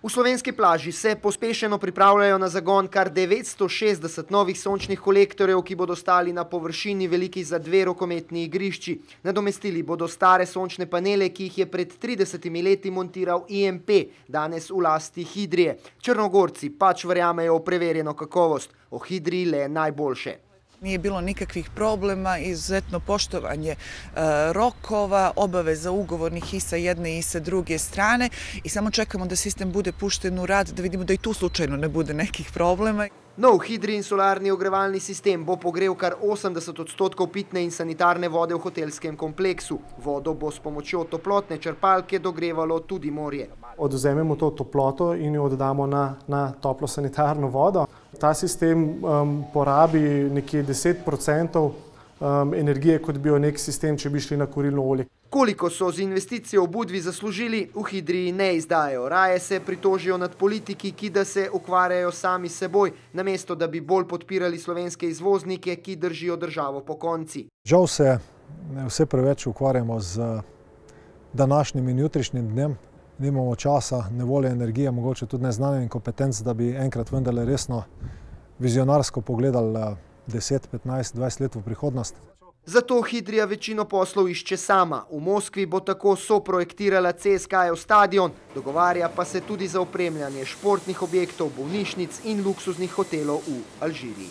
V slovenski plaži se pospešeno pripravljajo na zagon kar 960 novih sončnih kolektorjev, ki bodo stali na površini veliki za 2 rokometni igrišči. Nadomestili bodo stare sončne panele, ki jih je pred 30 leti montiral IMP, danes v lasti Hidrije. Črnogorci pač verjamejo v preverjeno kakovost, o Hidriji le najboljše. Nije bilo nikakvih problema, izuzetno poštovanje rokova, obaveza ugovornih i sa jedne i sa druge strane i samo čekamo da sistem bude pušten u rad, da vidimo da i tu slučajno ne bude nekih problema. Nov Hidrijin solarni ogrevalni sistem bo pogrel kar 80% pitne in sanitarne vode v hotelskem kompleksu. Vodo bo s pomočjo toplotne črpalke dogrevalo tudi morje. Odvzememo to toploto in jo oddamo na toplo sanitarno vodo. Ta sistem porabi nekje 10% energije, kot bi jo nek sistem, če bi šli na kurilno olje. Koliko so z investicijo v Budvi zaslužili, v Hidriji ne izdajo. Raje se pritožijo nad politiki, ki da se ukvarjajo sami s seboj, namesto da bi bolj podpirali slovenske izvoznike, ki držijo državo pokonci. Žal se vse preveč ukvarjamo z današnjim in jutrišnjim dnem. Nimamo časa, ne volje, energije, mogoče tudi neznanja in kompetenc, da bi enkrat vendarle resno vizionarsko pogledali 10, 15, 20 let v prihodnost. Zato Hidrija večino poslov išče sama. V Moskvi bo tako soprojektirala CSKA-jev stadion, dogovarja pa se tudi za opremljanje športnih objektov, bolnišnic in luksuznih hotelov v Alžiriji.